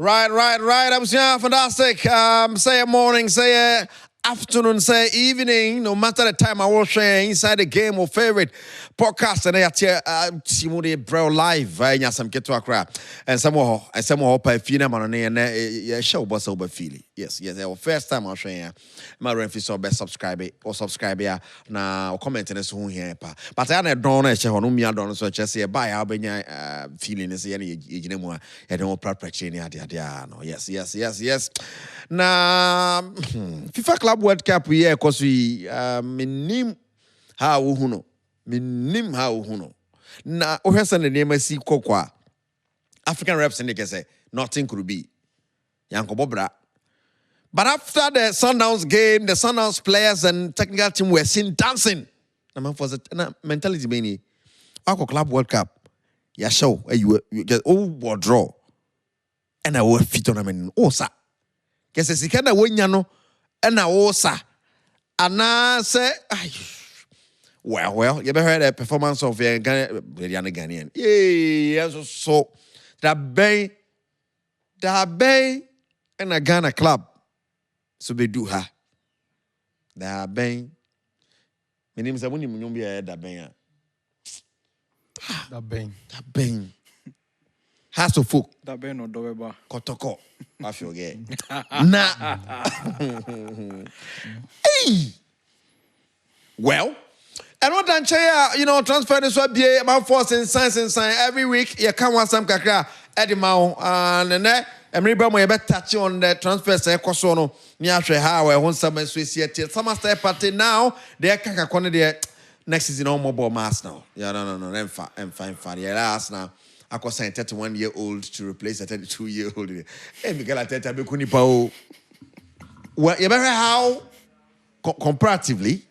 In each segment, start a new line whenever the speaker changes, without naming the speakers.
Right. I'm saying fantastic. Say morning, say afternoon, say evening. No matter the time I was sharing inside the game or favorite podcast, and I hear Timothy Bro live. I some get to Accra, and some more by Fina man and show boss over feeling. Yes. Our first time I was sharing. My referee so best subscribe here now comment in this one here. But I don't know. She me I don't so just say bye. I'll be feeling is any you know I don't prepare no. Yes. Now FIFA Club World Cup we cause we minim how huno. Na ohwesa ne name si kokwa African reps in the say nothing could be. Yanko bra. But after the Sundowns game, the Sundowns players and technical team were seen dancing. The man for the mentality many. Ako Club World Cup. Ya show you get all draw. And I will fit on them osa. Kese sikana wenyano and na osa. Ana say well, you ever heard a performance of Ghanaian? Yeah, so that bay and a Ghana club. So they do her. That bang. My name is Abuni Munyumbi. That bang. Has to folk.
That bang no doeba.
Kotoko. I feel gay. Nah. Hey. Well. And what I'm saying, transfer this will be about force and sign every week. You can't want some kakra at the mouth and then. Remember, my better touch on the transfer. Say, Kosono, Niashe, how I want some Swiss yet. Some stay party now. They are Kakakone there next season. No more mass now. Yeah, no. I'm fine. Yeah, last now. I was saying 31-year-old to replace a 32-year-old. Hey, Miguel Ateta, Bekuni Pao. Well, you remember how comparatively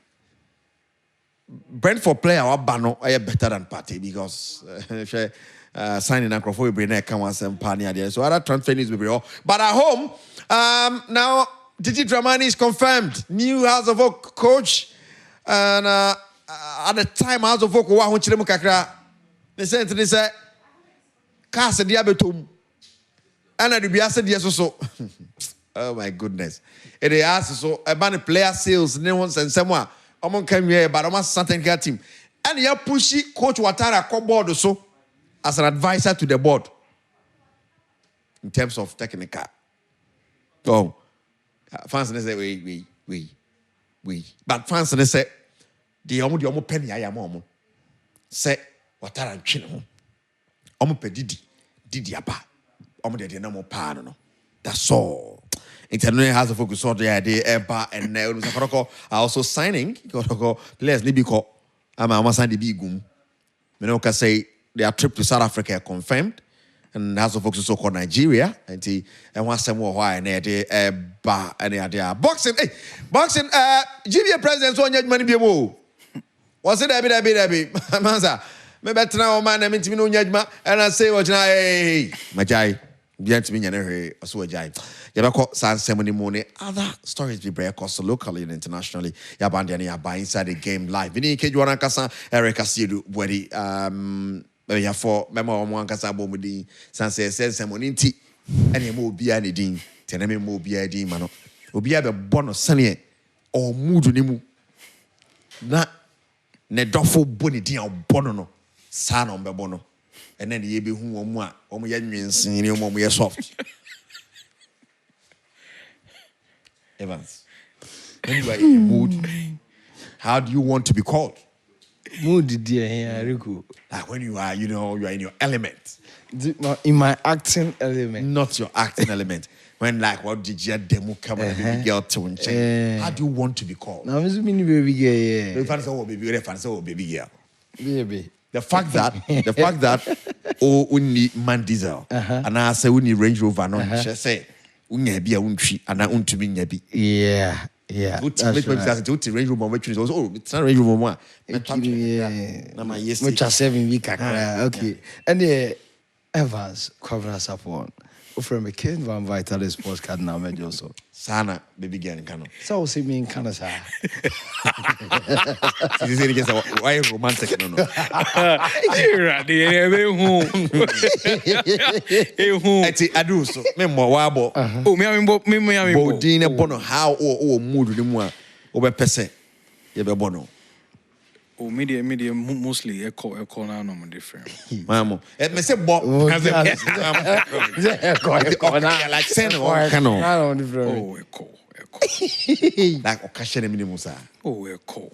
Brentford player or Bano are better than Partey because. Signing a crowd bring neck come once and pania there. So other transfer needs will be all. But at home, now Didi Dramani is confirmed. New House of Oak coach. And at the time House of Oak wa hunchire kakra. They said Casa diabetum. And the biasa dia so. Oh my goodness. It is so about player sales, no one and someone. Among came here, but almost certain team. And you pushy coach Watara come board so. As an advisor to the board in terms of technical. So, fans say, we. But fans say, the omu penny I am say, what are you doing? Omu pe Didi apa. Omu de no more pardon. That's all. International has a focus on the idea, and are also signing. Players need to call. I'm signing the big gum. Me can say. Their trip to South Africa confirmed, and has of folks also called Nigeria. And want some more why and they bar and they are boxing. Hey, boxing. GBA president so much money be more. Was it Debbie? Manza, me better now man. I mean to me no nyajma, and I say what na hey, Majai. Bien to me nyane so Majai. Yabako San ceremony morning. Other stories be break also locally and internationally. Yabandi and yaba inside the game live. Vini Kejuana Kasa, Eric Asidu, Wedi ya for memo one kasa bomudi sanse sense moninti ene mo bia ne din teneme mo bia din mano obi a be bono sane o mudu ni mu na ne dofo boni din o bono no sa na be bono ene ne ye be hu omu a omu ya nwensin ni omu ye soft Evans when you are in the mood how do you want to be called?
Mood dear here, Riku.
Like when you are, you are in your element.
In my acting element.
Not your acting element. When like what did you demo come and baby girl to change? How do you want to be called?
Now I'm mean baby girl, yeah.
The fan say baby girl.
Baby.
The fact that we need man diesel and I say we need Range Rover no she say unya bia untwi ana untumi nya bi.
Yeah.
What Range Rover which is also it's not Range Rover one. Na my yesterday.
Which are 7 week okay. And Evans cover us up on. From a kid, one vital sports card now, man, also.
Sana, baby girl in Kano.
So, see me in Canada.
Why romantic? No. I do so. Memo wabo.
Oh, me
Bodine bono how mood ni mo obe pese. Ye be bono.
Oh, media mostly echo now no different.
Mamo. Me say bo. Like sen o Kano.
Oh, echo.
Like occasion minimum sa.
Oh, echo.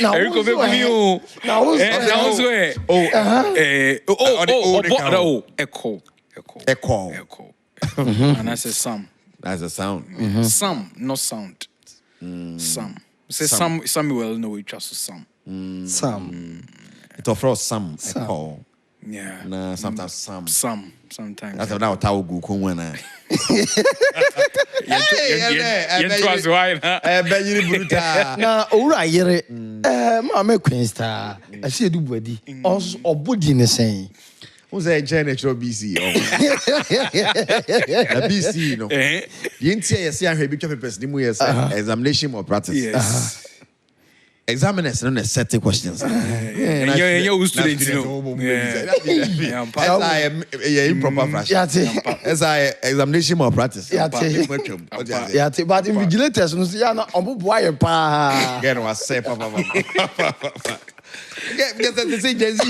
Now,
echo. And that's a some.
That's a sound.
Some, not sound. Some. Say some. Samuel know each other. Some.
It offers some echo.
Yeah.
Nah, sometimes some.
Sometimes.
That's now how go kumwana.
Na owura yere ma me Queen Star I see do body obodi ne sen
Who's a natural BC? BC, no. The entire year, I have been person. Examination or practice.
Yes.
Examiners don't set questions.
You're students,
As I am improper fashion. As I examination or practice.
But invigilators, no see, I'm not boy pa.
Get was say, Papa. Get the say Gen Z.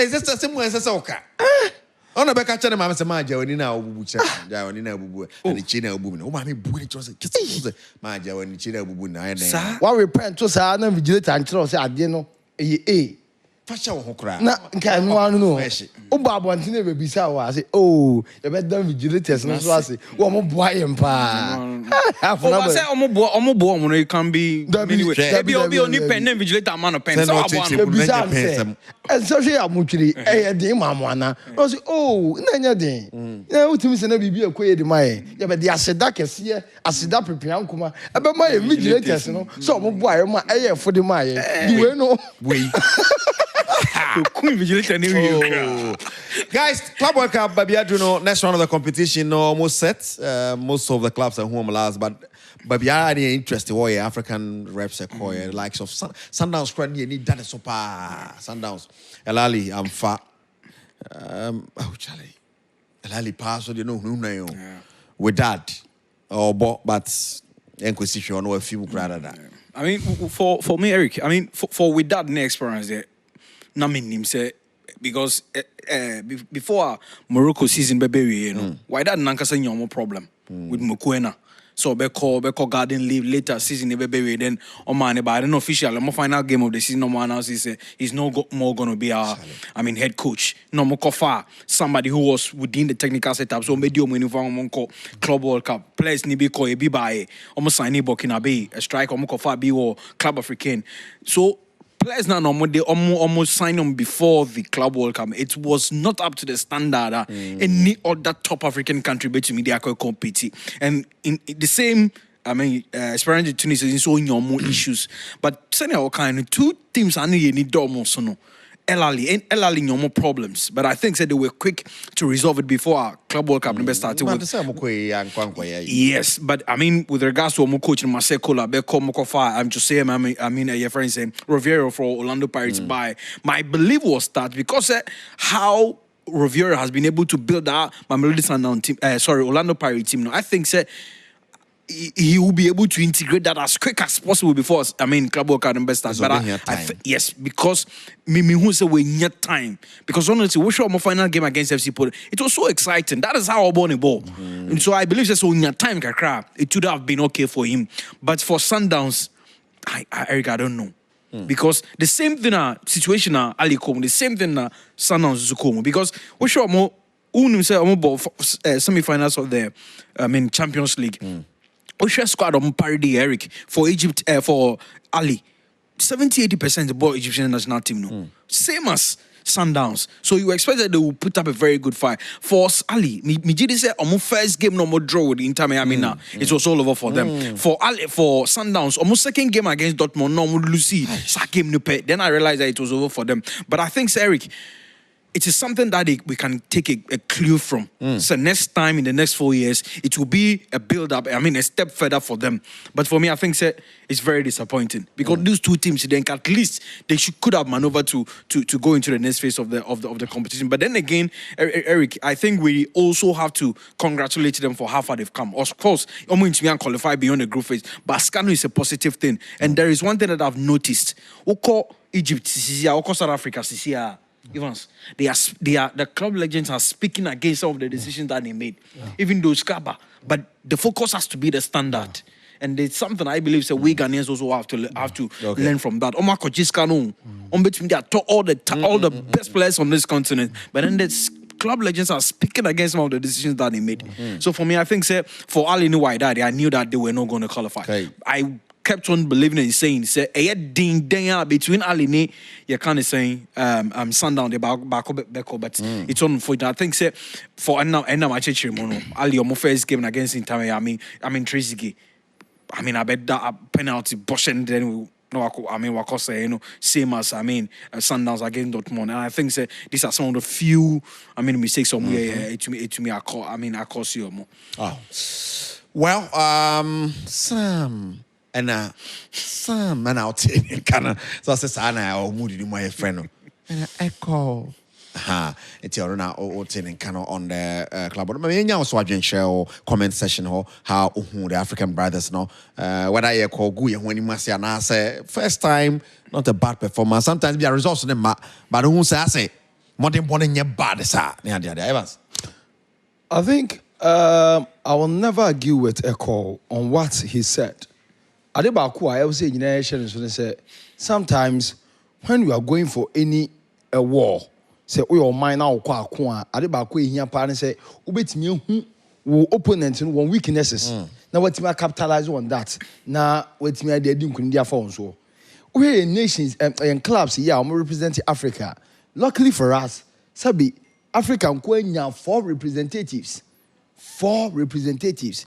Is this the same way as a soccer? On a back at the mamma Maja, when you now butcher, down in a boo, and the China woman. Oh, my boy, just Maja, when the China woman.
What we plan to say, I'm vigilant and trust, I didn't know.
Fashion who cry.
Na can one know. O Babu Antine be say I say oh you better vigilators no so say wo mo boy em pa.
Oh say omo bo you can be many ways. Ebi obi oni pen na vigilator man pen so abo
no. And so she amutwiri eh dey mamu ana. O say oh na nya den. Na utimi se na bibi ekoye di mai. You be dey aseda kese aseda prepian kuma. E be mai vigilators no. So omo boy em eh for di mai. Di we no.
We
Guys,
Club World Cup, Baby Adruno, next round of the competition almost set. Most of the clubs are home last, but Baby any interested in African reps the likes of Sundowns spread you need that super Sundowns. Elali, I'm fat. Charlie. Elali pass, you know who know with that. But inquisition or a few rather than.
I mean, for me, Eric, I mean, for with that experience there. Na him say because before Morocco season you know why that nankasa nyomo problem with Mokwena so be call garden leave later season be then man but I don't know official final game of the season no more announce he's no more going to be our head coach no more far somebody who was within the technical setup so medio money for Club World Cup players ni be call e be by almost sign Burkina Faso a strike far be or Club African so players now they almost signed them before the Club World Cup. It was not up to the standard any other top African country between media could compete. And in the same, experience in Tunisia is so more issues. But senior kind two teams are need almost no. Elali no more problems. But I think that they were quick to resolve it before our Club World Cup started. Yes, but with regards to coach Marcel Kola, I'm just saying, your friend saying Riviero for Orlando Pirates by my belief was that because how Riviero has been able to build that Mamelodi Sundowns team, Orlando Pirates team. I think he will be able to integrate that as quick as possible before Club World Cup starts. But yes, because me who say we need time because honestly we show our final game against FC Porto. It was so exciting. That is how I born a ball, and so I believe that so in time it would have been okay for him. But for Sundowns, Eric, I don't know. Because the same thing situation Ali Komu, the same thing Sundowns Zukomu. Because we show more semi-finals of the Champions League. We share squad on Partey, Eric, for Egypt, for Ali. 70-80% the ball Egyptian national team. No, same as Sundowns. So you expect that they will put up a very good fight. For Ali, Mijidi said, almost first game no more draw with Inter Miami now. It was all over for them. For Sundowns, almost second game against Dortmund, no more Lucy. Game no pay. Then I realized that it was over for them. But I think, Eric, it is something that we can take a clue from. So next time, in the next 4 years, it will be a build-up, a step further for them. But for me, I think it's very disappointing. Because these two teams, then at least they could have maneuvered to go into the next phase of the competition. But then again, Eric, I think we also have to congratulate them for how far they've come. Of course, Omo qualify beyond the group phase, but Scano is a positive thing. And there is one thing that I've noticed. Oko Egypt, Oko South Africa, Evans, the club legends are speaking against some of the decisions that they made, even though Scaba. But the focus has to be the standard, and it's something I believe that we Ghanaians also have to learn from that. Omako Jiskano, between all the best players on this continent, but then the club legends are speaking against some of the decisions that they made. So for me, I think for Ali Nuwaida, I knew that they were not going to qualify. Okay. I kept on believing and saying, between Ali you kind of saying Sundown the Bako, but it's unfortunate. I think for now Ali your first game against Inter Miami, Trezeguet. I bet that penalty Boschen then what say same as Sundowns against Dortmund, and I think these are some of the few mistakes to me I cost you more.
Well, Sam. And some man out in Canada, so I said, "I or moody to my friend." And I echo, it's your now OUT and Canada on the club. But maybe also I didn't share comment session how the African brothers know what I call good when you must say first time, not a bad performance. Sometimes be a result in the but who say more than one in your bad sir. Evans,
I think I will never argue with Echo on what he said. I was saying, sometimes when you are going for any war, say, your mind now, say, opponent one weaknesses. Now, what you capitalize on that? Now, what you did so. We nations and clubs here are representing Africa. Luckily for us, Sabi, Africa have 4 representatives. 4 representatives.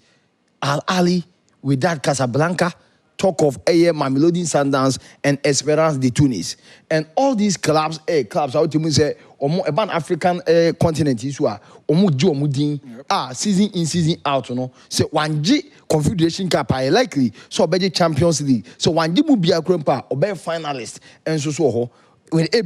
Al Ali, with that Casablanca. Talk of Mamelodi Sundowns and Esperance de Tunis. And all these clubs, out to say, about African continent is where season in, season out, So 1G Confederation Cup are likely, so be Champions League. So 1G will be a grandpa or be a finalist, and so. With a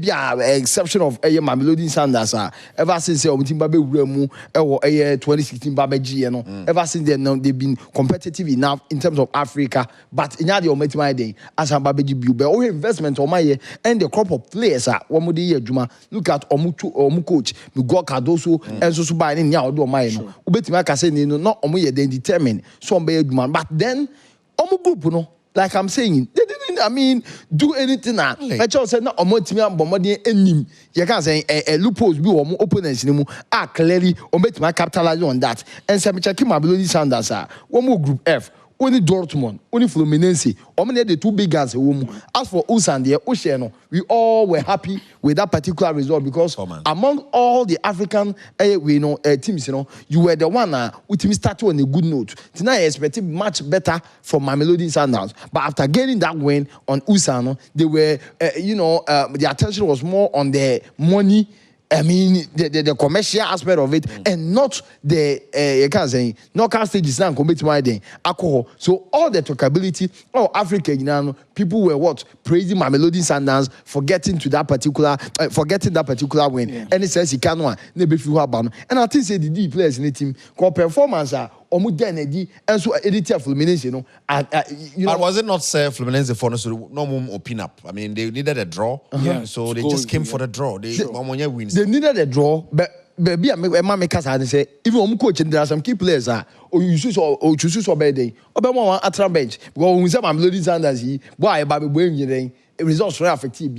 exception of Mamelodi Sundowns, ever since Timbabe Uremu, 2016 Babeji, ever since then they've been competitive enough in terms of Africa. But in the Ometima day, as a Babeji Bube, all investment on my and the crop of players are one more year. Juma look at Omu coach, Miguel Cardoso, and so by any now do my no. Ubetimaka say no, not Omu then determine some be Juma, but then Omu group like I'm saying, they didn't, do anything. I just said, no, you can't say a loopholes be or opponents clearly or capitalize on that. And some check my bloody Sundowns, one more group F. Only Dortmund, only Fluminense, only the 2 big guys. As for us and the Oceano, we all were happy with that particular result because among all the African teams, you were the one who team started on a good note. Tonight, I expected much better from Mamelodi Sundowns, but after getting that win on Usano, they were, the attention was more on the money. The commercial aspect of it, and not the you can't say knockout stages now compete my day alcohol. So all the talkability, Africa, people were praising Mamelodi Sundowns for getting that particular win. Yeah. And it says he can't and I think say the D players in the team called performance and so editor Fluminense,
but was it not Fluminense for no open up? They needed a draw, so they just came for the draw. They needed a draw, but baby, my makers had say even coach there are some key players you choose or bad day. At the bench because when we say Mamelodi Sundowns, boy, baby, results very effective,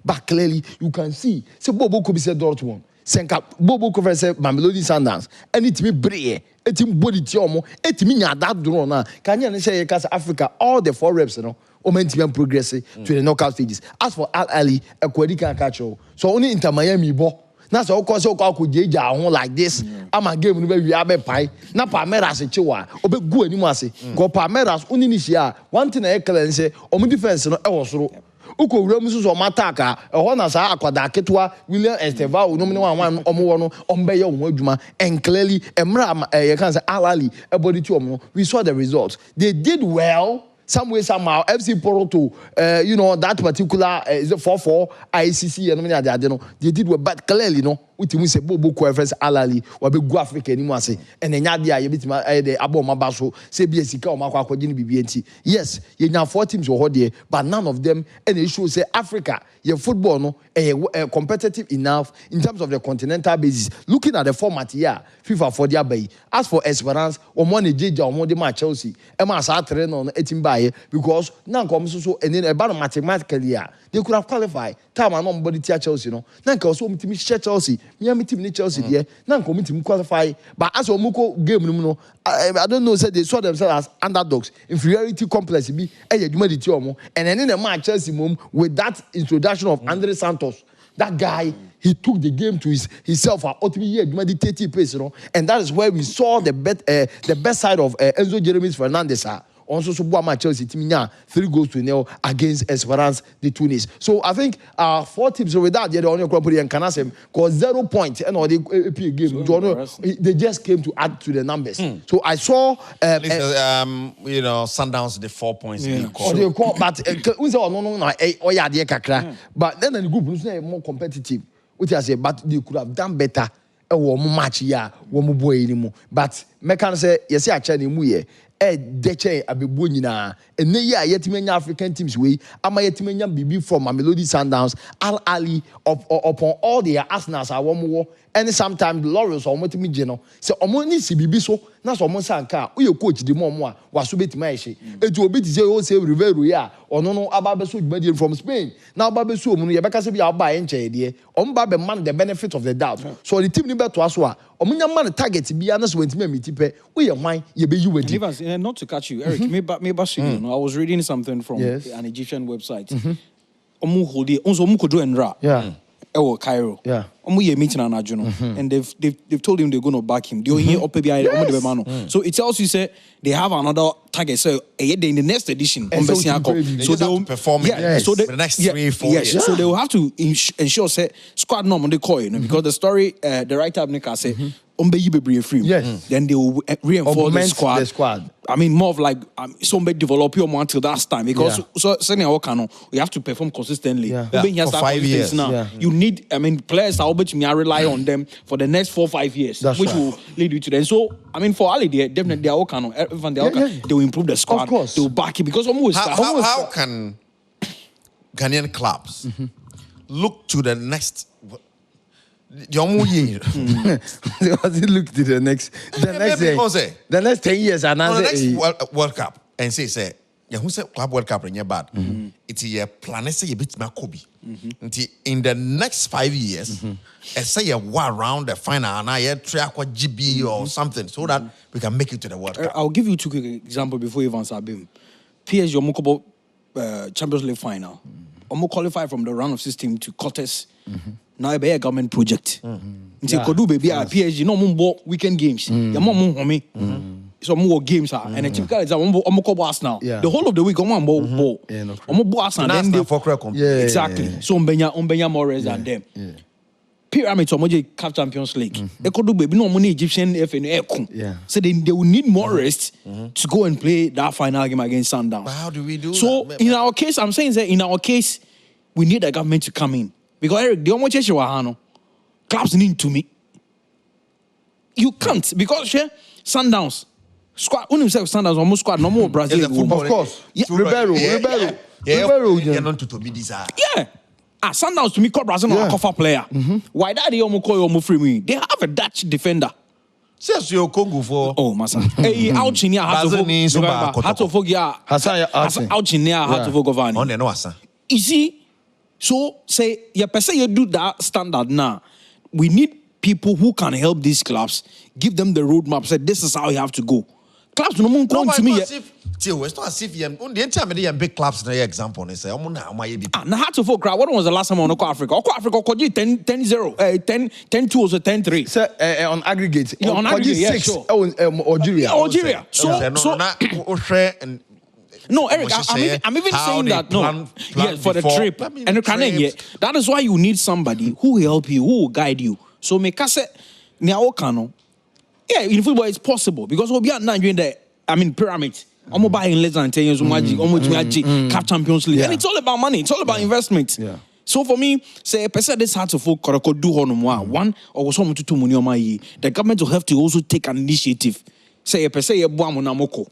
but clearly you can see. So Bobo could be said Dortmund. Senka Bobo could say Mamelodi Sundowns, and it me brave. Etim body tiomo, etimi nya that draw na. Can you say Africa all the 4 reps,
Omentimian progress to the knockout stages. As for Al Ali, a Kwadika catcher. So only Inter Miami bo. That's all cause so called Jeja like this. I'm a game we have pie. Na Palmeiras a chiwa. Obe go anymore. Go Palmeiras uninisia. One thing I excellence, omu defense no ewosoro. Uko Ramusu or Mataka, a Honasa, Aquada Ketua, William Esteva, no one Omono, Ombeya Mojuma, and clearly Emra, you can say Alali, a body to we saw the results. They did well. Some way, somehow, FC Porto, that particular is a 4-4 ICC, and I don't know. They did well, but clearly, no, we say Bobo Conference Alali, or be go Africa anymore, say, and then Yadia, you bit the Abo Mabaso, say BSC, or Mako, BBNT. Yes, you have 4 teams over there, but none of them, and they should say Africa, your football, no, competitive enough in terms of the continental basis. Looking at the format here, FIFA for their bay. As for Esperance, or money Jija, or more than Chelsea, Emma Sartre on 18 by because now comes so and then about mathematically, they could have qualified. Time and nobody teach Chelsea, no. Now also me team Chelsea, me team Chelsea there. Now come team qualify, but as a Muko game, no, I don't know. Said they saw themselves as underdogs, inferiority complex. Be and then in the match Chelsea mom with that introduction of Andre Santos, that guy. He took the game to himself at ultimately meditative pace, you know, and that is where we saw the best side of Enzo Jeremy's Fernandez. Also, so Chelsea team 3-0 against Esperance de Tunis. So I think 4 teams with that, the only company and Canasem got 0 points and all the game. So they just came to add to the numbers. So I saw,
Sundowns the 4 points. Yeah.
But then the group was more competitive. Which I say, but they could have done better. A warm match, yeah, warm boy anymore. But Mekan say, yes, I tell you, Deche Abibunina, and yet many African teams way, am I yet many BB from Mamelodi Sundowns, Al Ali, upon all their Arsenals, I want more, and sometimes Laurels or Motimi General. So, Omoni CBB so, not so much car, you coach the more, was so bit Mashi. It will be to say Rivero, yeah, or no, Ababesu Median from Spain. Now Babesu, Yabaka be out by Enche, dear, on Babe man the benefit of the doubt. So the team number to Aswa, Omunya man target to be honest with me, we are mine, you be you with
not to catch you, Eric, maybe I was reading something from an Egyptian website. Omu Hodi, Omu Kodo and Ra.
Yeah.
Cairo.
Yeah.
Meeting and they've told him they're going to back him. So it tells you say they have another target. So in the next edition,
so they'll perform for the next 3-4 years.
So they will have to ensure say squad norm on the coin because the story the writer Nika say then they will reinforce the squad. I mean, more of like somebody develop your until that time because you have to perform consistently.
For 5 years
now. Yeah. You need, players are rely on them for the next 4-5 years, which will lead you to them. So, for Ali, definitely they will improve the squad.
Of course.
They will back it because
how can Ghanaian clubs look to the next?
Look to the next 10 years and
the next World Cup and say who said Club World Cup in your bad? It's a plan. Say a bit Makobi. In the next 5 years, say a war around the final and I track what GB or something so that we can make it to the World Cup.
I'll give you 2 quick examples before you answer Bim. PSG Omukobo Champions League final. Omu qualified from the round of 16 to quarters. Now a better government project. Kodu baby PSG no more weekend games. The more so more games and a typical example Arsenal. The whole of the week on ball. Arsenal then they exactly. So Umbenya more rest than them. Pyramids or Cup Champions League. They could do baby no money Egyptian FNA. So they will need more rest to go and play that final game against Sundowns.
How do we do
so
that?
In our case, I'm saying that in our case, we need the government to come in. Because Eric, the only church clubs need to me. You can't because Sundowns squad. When you say Sundowns, almost squad no more Brazil.
Of course, Ribeiro.
You're not to be this.
Sundowns to me call Brazil a cover player. Why that they almost call you free me? They have a Dutch defender.
Says your Congo for
massa. Hey, out in here, Hassan on
the Noasa.
You see, so say your person you do that standard now. We need people who can help these clubs, give them the roadmap, say this is how you have to go. clubs no mun come to me.
It's not as if you the entire media big clubs. No example, they say, "I'm now my
na Hearts of Oak crowd. When was the last time on Africa? Africa could 10-0, 10-2 or 10-3.
Say on aggregate.
On aggregate, yeah, sure.
Algeria.
Algeria. So no, Eric, I'm even saying that. No, yes, for the trip. And that is why you need somebody who will help you, who will guide you. So make us say, yeah, in football it's possible because we'll be at during the pyramid. I'm buying less than 10 years Cup Champions League. And it's all about money, it's all about investment.
Yeah.
So for me, say a person this hard to folk could do one or some to money on my the government will have to also take an initiative. Say a person a buamunamoko.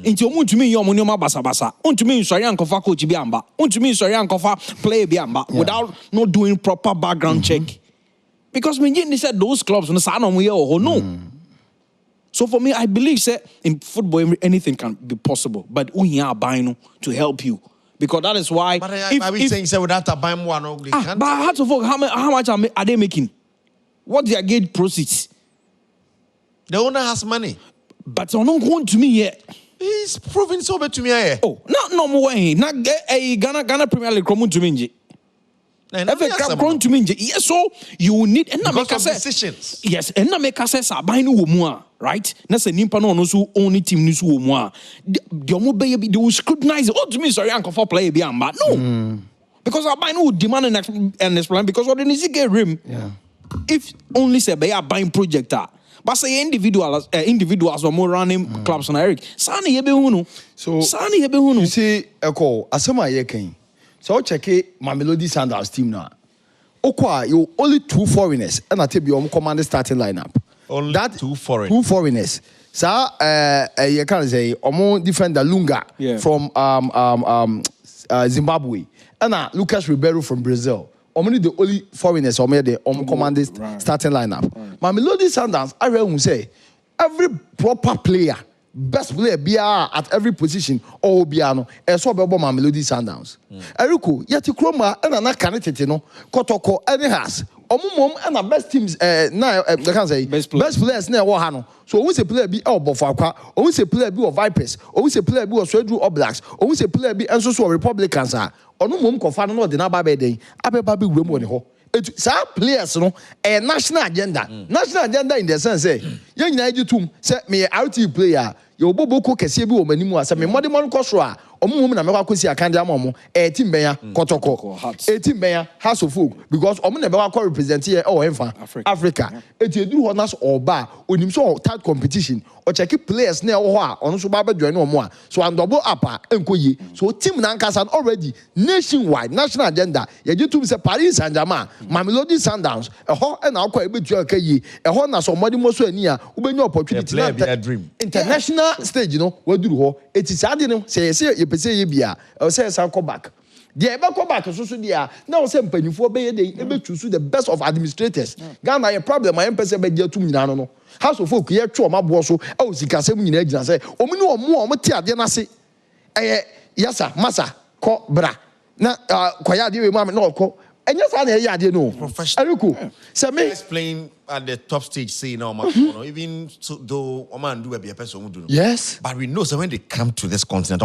Into to me your money basa. To me sorry and cover coach biamba. To me sorry and cover play biamba without not doing proper background check. Because when you said those clubs on the side of no. So for me, I believe that in football anything can be possible, but we are buying to help you because that is why.
But are we saying without a buying one?
But how much are they making? What their gate proceeds?
The owner has money,
but they're not going to me yet.
He's proving so bad to me.
Oh, no more way. Not a Ghana Premier League come to me. To me, yes, so you need and make
decisions.
Yes, and make us buy no more, right? That's a nimpa no so only team news more. They will scrutinize. Oh, to me, sorry, uncle for play beyond, but no, because I buy no demand and explain because what needs to get rim.
Yeah,
if only say they are buying projector. But say individuals are more running clubs on Eric. Sani yebe
So
Sani yebe
you see, Echo, asema yeken. So check it, my Melody Sundowns team now. Okwa, you only 2 foreigners, and I tell you, command starting lineup.
Only
that
2 foreigners.
2 foreigners. So, you can say, Omo defender Lunga from Zimbabwe, and Lucas Ribeiro from Brazil. Only the only foreigners the command starting lineup. My Melody Sundowns, I will say, every proper player. Best player at every position or biano and so be my Melody Sundowns. Eriko yeti kroma and na candidate no kotoko any has omumom and the best teams now they can say best players na wo ha no so we say player be Bofo Akwa or we say player be of Vipers or we say player be of Swedru Oblaks or we say player be enso so Republicans are onumom kofa no de na ba be den abeba be wurem woni ho. Some players, a national agenda. National agenda in the sense, say, young Nigeria, say, me RT player, your Bobo Kesibu, or Manimu, say, me Modern Kosra, or woman, America, see a candidamomo, a team mayor, Kotoko, a team mayor, House of Folk, because Omen America represent here, or Africa. It you do on us or bar, when you saw tight competition, or check players near Oha, on Subaba join no more. So I'm double upper, and Koyi. So Team Nankasan already nationwide, national agenda. You do say Paris Saint Germain. My Melody Sundowns, a whole and I'll quite a bit your key, a whole na somebody most near, who be no opportunity.
A dream.
International stage, what do you it is adding, say, you say, Bia, or say, I'll come back. The Ebako back to Sudia, now same penny for Bay, able to sue the best of administrators. Ghana, a problem, my empress, by dear to Milano. House of Folk, here, to my boss, oh, Zikasem in edge and say, oh, no more, Matia, then I say, yes, sir, Massa, call bra. Now, Koya, dear mamma, no, call. And yes, I know. Professional. So me
playing at the top stage, say no, even though a man do a person who do.
Yes.
But we know so when they come to this continent,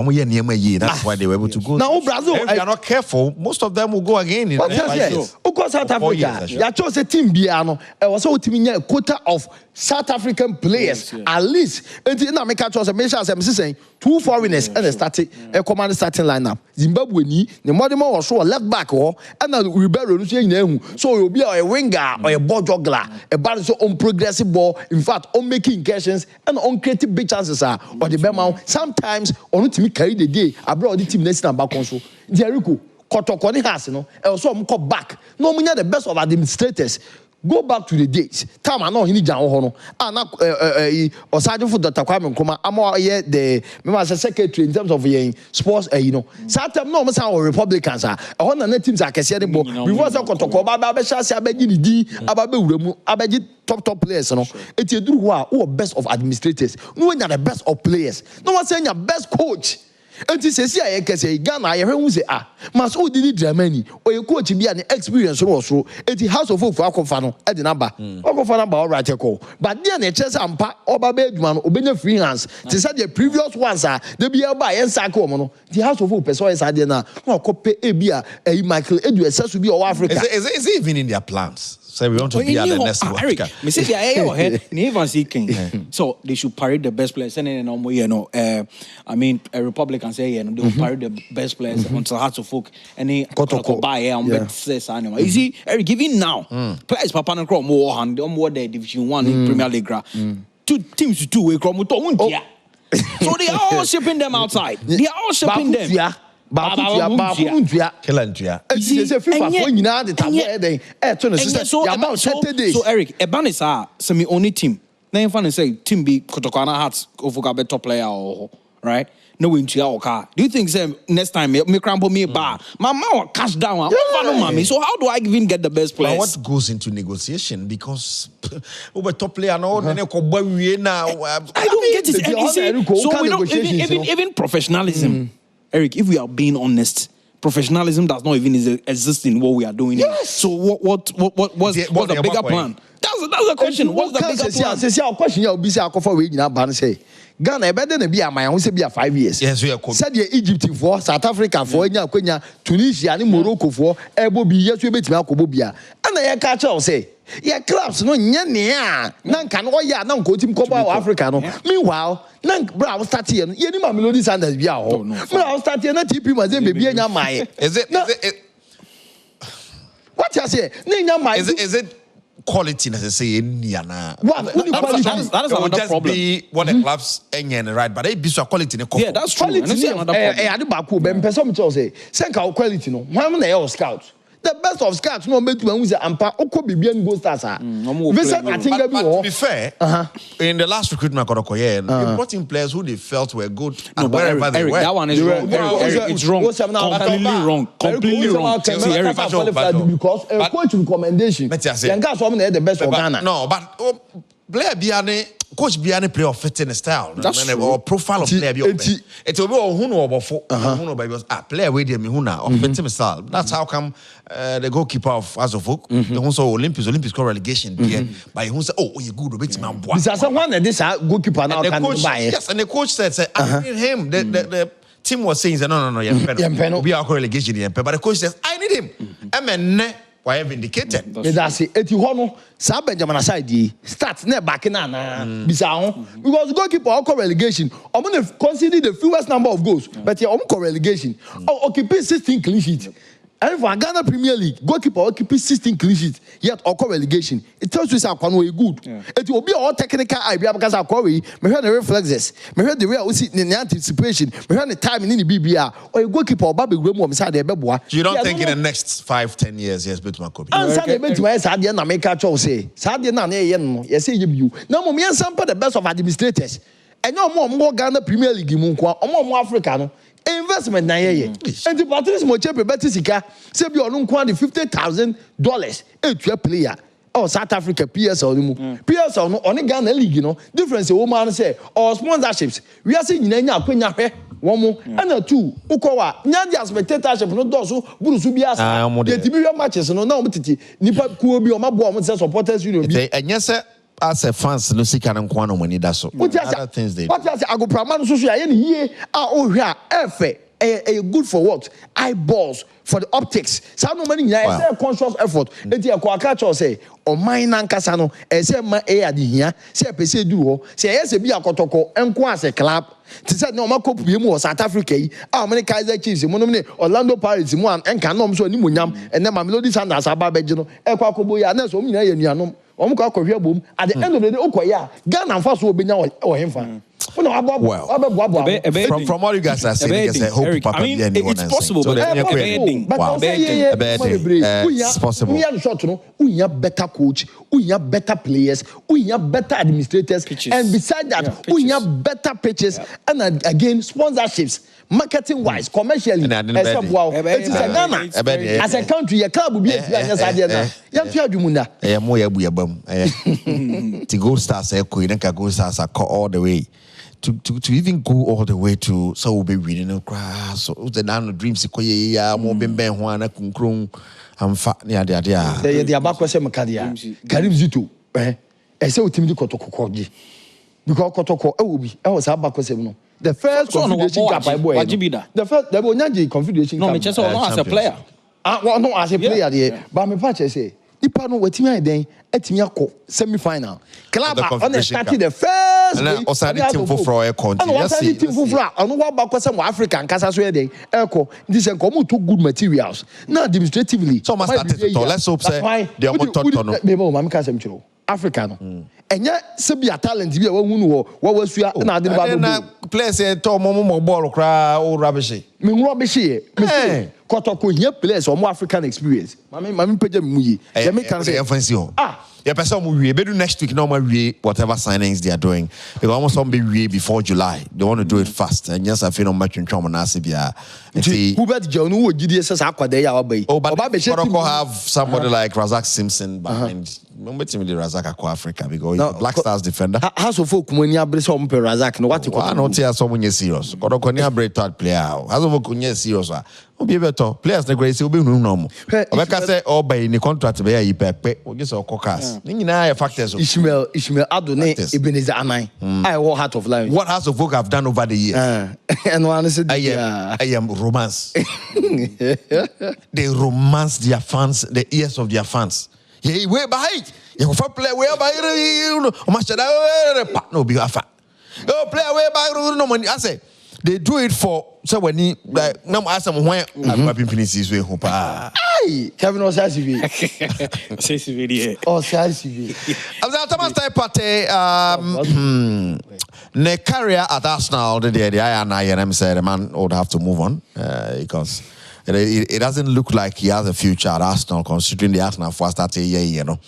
that's why they were able to go.
Now, Brazil,
if they are not careful, most of them will go again.
Yes. Of course, South Africa. You chose a team Biano. I was so teaming a quota of South African players, at least. And in America, chose a measure as I'm saying, 2 foreigners and a starting a command starting lineup. Zimbabwe, the Modimo was so a left back or and Ribeiro, so you'll be a winger or a ball juggler, a balance on progressive ball, in fact, on making incursions and on creative big chances are or the Bema. Sometimes on to me carry the day abroad the team next time back also. Jericho, Kotokoni has no, also come back. No, we the best of administrators. Go back to the days. Time I know he need Hono. And or sergeant for Dr. Kwame Nkrumah. I'm here the member as a secretary in terms of sports. Sometimes no must have Republicans are. On the teams are Kasiade Bo. We was a Kotoko Baba Shasi Abegi Di Ababe Uremu Abegi top players. It's a who are best of administrators. No one are the best of players. No one saying your best coach. And this is here, I say, Ghana, I heard say, must all Didi Dramani, or your coach be an experience also. At the house of folk for Akofano at the number. Akofano, all right, but then a chess and pa, or Babedman, or Benya freelance. To say the previous ones are, they be by and Sacomono. The house of folk, so is Adena, or Cope Ebia, a Michael Edward, says to be all Africa.
Is it even in their plans? So we want to be at the next one.
Eric, me say so they should parade the best players. And I mean, a Republican say, they will parade the best players until Hearts of Folk and they buy on bet says animal. You see, Eric, giving now players Papa and Chrome more and more the Division 1 in Premier League. 2 teams to 2 way Chrome. So they are all shipping them outside. They are all shipping them. So Eric, Eban is semi only team. Now you find say team be Kotokana Hearts of a top player or right? No win to your car. Do you think next time me crample me bar? My mouth cash down. So how do I even get the best players?
What goes into negotiation? Because over top player now, I don't
get it. So we don't even professionalism. Eric, if we are being honest, professionalism does not even exist in what we are doing.
Yes.
So what's the bigger plan? That's the question. What's the bigger plan?
Say our question you be say akofa we nyina ban say Ghana better than be a my say be a 5 years.
Yes, we are.
Said the Egypt for South Africa for nya kwenya Tunisia and Morocco for ebo bi yes we betimi akobo bia. And I catch out say yeah, clubs no nya nea nan kan o ya nan ko tim ko ba Africa no. Meanwhile, nan bra start here ye ni Mamelodi Sundowns bia ho. Bra start here na TP Mazembe bia nya mai.
Is it
what you say? Nya mai.
Is it quality necessary in Yana?
That is another problem.
Be what the clubs right, but it be so quality.
Yeah, that's true.
Quality. I do back ben person say senka quality no. One na your scout. The best of scouts no make you say ampa oko bibia go stars ah. Vincent Atinga bi
to be fair, in the last recruitment they brought in players who they felt were good and wherever they were.
That one is wrong. It's wrong. Completely wrong.
Because a coach recommendation. Then guys some the best for Ghana.
No, but player biane coach biane play of fitting style or profile of player bi. It will be who know about because player wey dey me who na of fitting style. That's how come the goalkeeper of Azovok, the one so Olympics got relegation here, but he say, oh, you good, bit man.
This is one that this goalkeeper now can buy.
Yes, and the coach said, I need him. The team was saying, no, yeah, we are relegation, but the coach says, I need him. Why have indicated?
That's it. Eti hono sa Benjamin aside start na back na bisa ho because goalkeeper or relegation omo consider the fewest number of goals but yeah omo relegation occupy 16 clean sheets. And for Ghana Premier League, goalkeeper occupy 16 clean sheets, yet or relegation. It tells you that one way good. It will be all technical idea because I call me heard the reflexes, me heard the way I see in the anticipation, me heard the time in the BBR, or a goalkeeper or Baby Graham beside the Bebois.
You don't think in the next 5-10 years, yes, but my copy.
Answer the best way Sadia na make a choice say. Sadia na yes, you. No more sample the best of administrators. And no more Ghana Premier League, or more African. Investment na yeye. And the Patrice Mochepe better sika say be onu kwa $50,000 a player. Oh South Africa PSL no mu. PSL no on Ghana league no. Difference we man say or sponsorships. We are saying nyanya akwanya hwe won mo. And two ukowa nya the spectatorship no do so burusu bi asa. The TV matches no na o titi nipa kuo bi o mabo o say supporters union bi.
Enye say as a fans no sika na nkwa no money da so. Other things they.
What you say agoprama no so so aye ni hie o hwe efe a good for what? Eyeballs for the optics. So no money is a conscious effort. Enti e kwa catch say o man nankasa no e say ma e ade hia say pese du ho say yes e bi akotoko enko as a club. Ti say no ma kopu bi mu South Africa yi a mo ne Kaizer Chiefs mo no ne Orlando Pirates mu an enka no so ni monyam ene Mamelodi Sundowns aba beje no e kwa kobo ya na so mo nyina ye nuanom o mo kwa kohwe bom at the end of the day okoya Ghana mfa so obenya o hemfa.
Well, from all you guys are saying, I mean,
it's possible, but
it's possible. We have better coach, we have better players, we have better administrators, pitches. And beside that, we have better pitches, and again, sponsorships. Marketing wise, commercially, as a country, a club will be
to go stars, go stars all the way to even go all the way to so we'll be winning no crash so the nano dreams koye ya mo bemben ho ana kunkron amfa ne ade
the abakose mekadia Karim Zito say utimi kotokoko gi because kotoko e wo bi e was abakose no the first confederation cup I boy the first the onyaje confederation cup
no me chese no as a player
well no as a player there but me patch say ipa no watimi aden atimi akọ semi-final club on the started the first
and osadi team for a country
yes team for anu wa ba kwese mo Africa nkasa so eden eko this en come to good materials now administratively
so must start it let's hope say they are top no
be mo mama kasem chiro Africa no enya se bia talent bia wa hunu wo wasua na ade ba
na players to mo ball kra o rubbish
me rubbish me kotoko here players or more African experience mami page me muyi let me can say
yeah, person we do next week no more whatever signings they are doing they almost some be before July they want to do it fast and yes I feel no much in trauma na sibia
who bet Jonu wo gidi ese akwade ya oba yi
but have somebody like Razak Simpson behind remember team the Razak akwa Africa because he's the Black Stars defender
has of folk money abre so mo Razak no what you
I don't hear someone serious kodoko ni abre third player has of folk serious obi beto players na great obi hunu no mo obeka say obey ni contract be ya pepe ogi so kokas ni nyina factors
Ishmael Adone Ebenezer Anan I war Heart of Lions
what House of Folk have done over the years
and one said
I am romance they romance their fans the ears of their fans yeah way behind you for play way by o ma shada no be afa oh play way by no money I say they do it for so when he like no ask them when I'm finishes we hope
ai Kevin Osasivi
I'm the Thomas type Partey ne career at Arsenal the I said the man would have to move on because it doesn't look like he has a future at Arsenal considering the Arsenal first started you know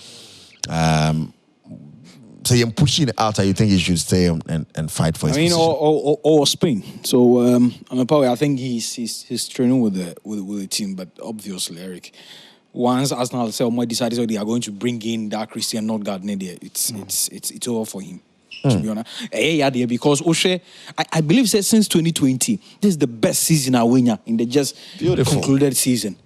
so you're pushing it out. You think he should stay and fight for his position?
Or Spain. So I think he's training with the team, but obviously, Eric, once Arsenal say might decide they are going to bring in that Christian Nørgaard, it's over for him. To be honest, because Oshe, I believe since 2020, this is the best season I win in the just concluded season,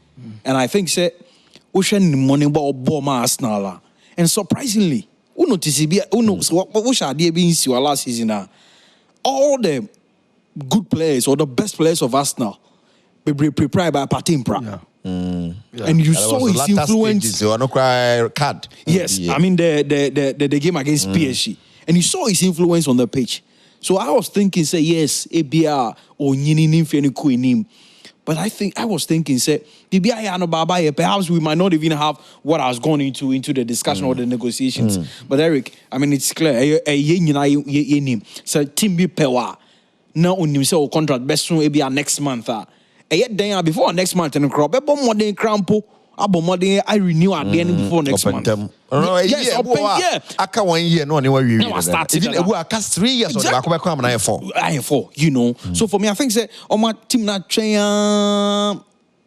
and I think Oshe money ball Arsenal, and surprisingly. Last season all the good players or the best players of Arsenal were prepared by Partey and you saw his influence. Yes, I mean the game against PSG, and you saw his influence on the pitch. So I was thinking, say yes, ABR or Nyini. But I was thinking, say, perhaps we might not even have what I was going into the discussion or the negotiations. But Eric, I mean, it's clear. So team be power. Now on himself contract best soon maybe next month. Before next month and crop. More than crampo. I renew at the end before next month.
Yes, I can't 1 year. No, I started. I cast 3 years. I have
4. You know. So for me, I think say on my team not train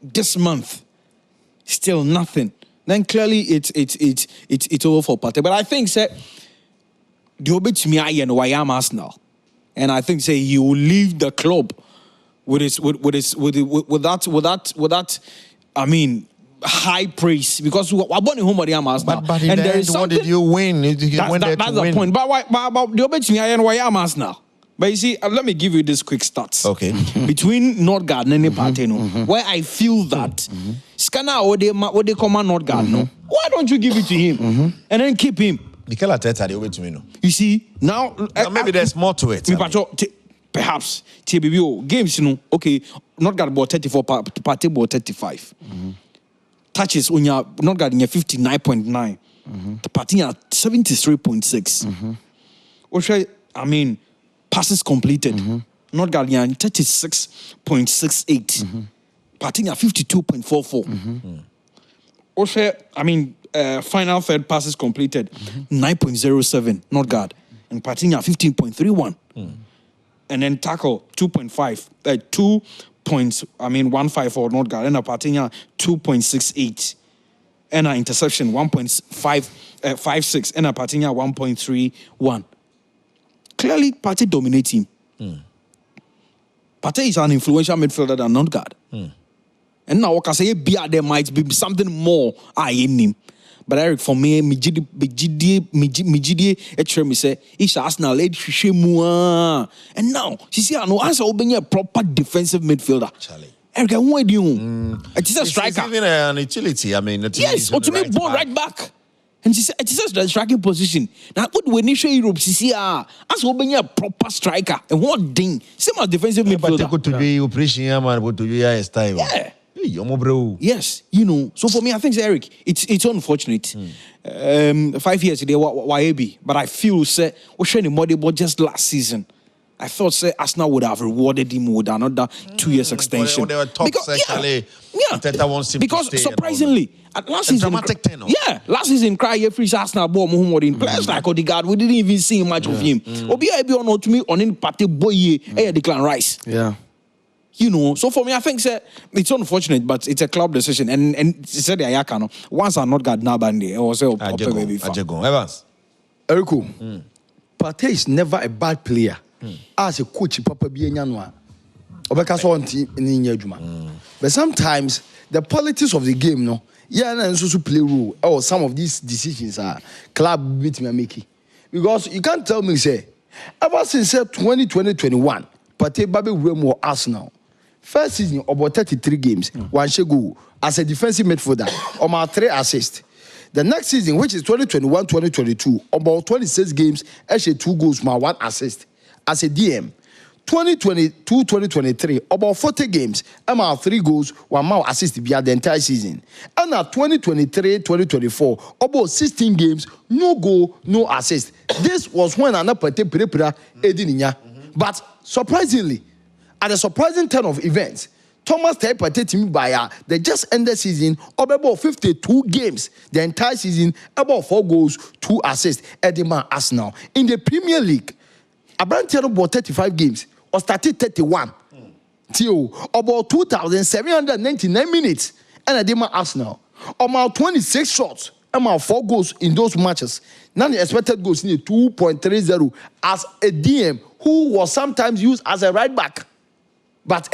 this month, still nothing. Then clearly it's over for Partey. But I think say the obit to me I am Arsenal, and I think say he will leave the club with that. I mean. High praise because we won home at the Arsenal.
But and there is what did you win? That's
the point. But the obet I am Arsenal. But you see, let me give you this quick stats.
Okay.
Between Nørgaard and Partey, where I feel that Scanner or they command Nørgaard, no. Why don't you give it to him and then keep him?
Mikel Arteta, they over to me, no.
You see now,
maybe there's more to it.
Perhaps TBBO games, you know. Okay, Nørgaard bought 34, Partey bought 35. Touches on your Nørgaard in your 59.9. The Partey at 73.6. I mean, passes completed. Nørgaard in 36.68. Partey at 52.44. I mean, final third passes completed 9.07. Nørgaard and Partey at 15.31. And then tackle 2.5. 1.15 for Nørgaard and a Partey 2.68 and an interception 1.56 and a Partey 1.31. clearly Partey dominates him. Partey is an influential midfielder than Nørgaard. And now, I say, there might be something more in him. But Eric, for me, Mijidi, say, it's Arsenal, and now, she see, I know, as a proper defensive midfielder.
Charlie.
Eric, what do you? It's a striker.
It's even an utility. I mean,
yes, or to me, ball right back. And she said, it's just the striking position. Now, what when you show Europe, she see, as a proper striker. And what thing? Same as defensive midfielder.
But to be operation, man, but to be a style.
Yeah.
Bro.
Yes, you know. So for me, I think, Eric, it's unfortunate. 5 years ago, YAB, but I feel, say, we're showing him but just last season. I thought, say, Arsenal would have rewarded him with another 2 years extension.
They were top actually.
Yeah. Because surprisingly, last season,
dramatic tenor.
Yeah, last season, cry free Arsenal ball in players like Odegaard. We didn't even see much of him. Obi on to me on in Partey boy, Declan Rice.
Yeah.
You know, so for me, I think it's unfortunate, but it's a club decision. And said the Ayakano, once I'm not got Nabandi, or say,
Evans.
Eriko, Partey is never a bad player. As a coach, Papa Bienyanwa. But sometimes the politics of the game, no, and also play role, or some of these decisions are club beat me making. Because you can't tell me, say, ever since 2020-21, Partey Baby Remo Arsenal. First season, about 33 games, one goal as a defensive midfielder, about 3 assists. The next season, which is 2021-2022, about 26 games, actually 2 goals, 1 assist as a DM. 2022-2023, about 40 games, about 3 goals, 1 more assist via the entire season. And now 2023-2024, about 16 games, no goal, no assist. This was when another Partey Edininya. But surprisingly, at a surprising turn of events, Thomas Partey team by the just ended season of about 52 games, the entire season, about 4 goals, 2 assists, Edinburgh Arsenal. In the Premier League, Abraham bought 35 games, or started 31. Till about 2,799 minutes, and Edinburgh Arsenal. About 26 shots, about 4 goals in those matches. Now the expected goals in 2.30 as a DM who was sometimes used as a right back. But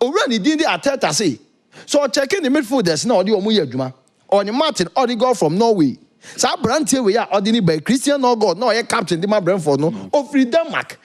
already did the Arteta say. So checking the midfielders now, the Omuyajuma, or the Martin Odegaard from Norway. So Brandt we are ordinary by Christian Nørgaard, no, a captain, the Brentford, no, of Denmark.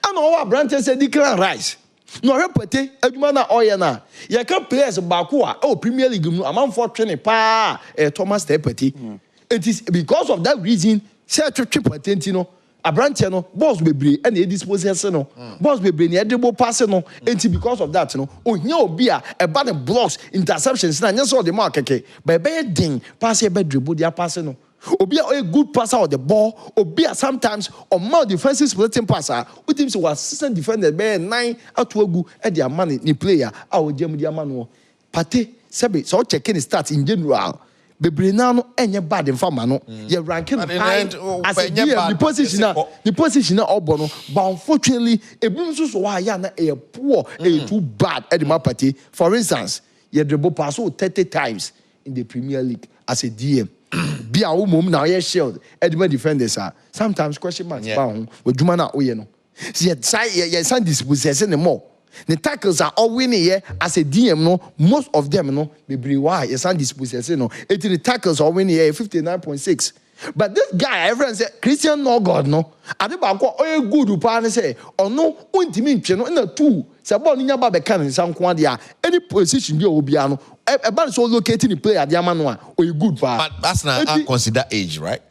And all Brandt said, Declan Rice. No, repete, Edmana Oyana. You can players Bakua, Premier League, among 4 training, Thomas Partey. It is because of that reason, say a triple Tentino. Abrantiano, boss be and a dispossession, no. Boss be bring edible passing, no. And because of that, no. Oh, no, be a bad blocks, interceptions, and just saw the market, by bad ding, pass a bad dribble, they are passing, no. Or be a good passer of the ball, or be a sometimes or more defensive splitting passer, with him to assistant defender, by 9 out to a good at their money, the player, our Jim Diamano. Partey, Sabi, so checking the stats in general. Bebrenano any bad in Famano, you're ranking high as a the position Obono, but unfortunately, a Bruce why a poor, a too bad at the Mapati. For instance, you dribble pass 30 times in the Premier League as a DM. Be a woman now, yes, shield, Edmund defenders are sometimes question marks bound with Jumana Oyeno. See, your son dispossessing them more. The tackles are all winning here as a DM, no. Most of them, no, be why your son dispossessing, no. The tackles are winning here 59.6. But this guy, everyone said, Christian Nørgaard, no. I think about all good upon say, or no, ultimate, no, in the 2. Sabon in your can in some quantia, any position you will be on. About so locating the player at Yamanwa, or you good part.
But that's not consider age, right?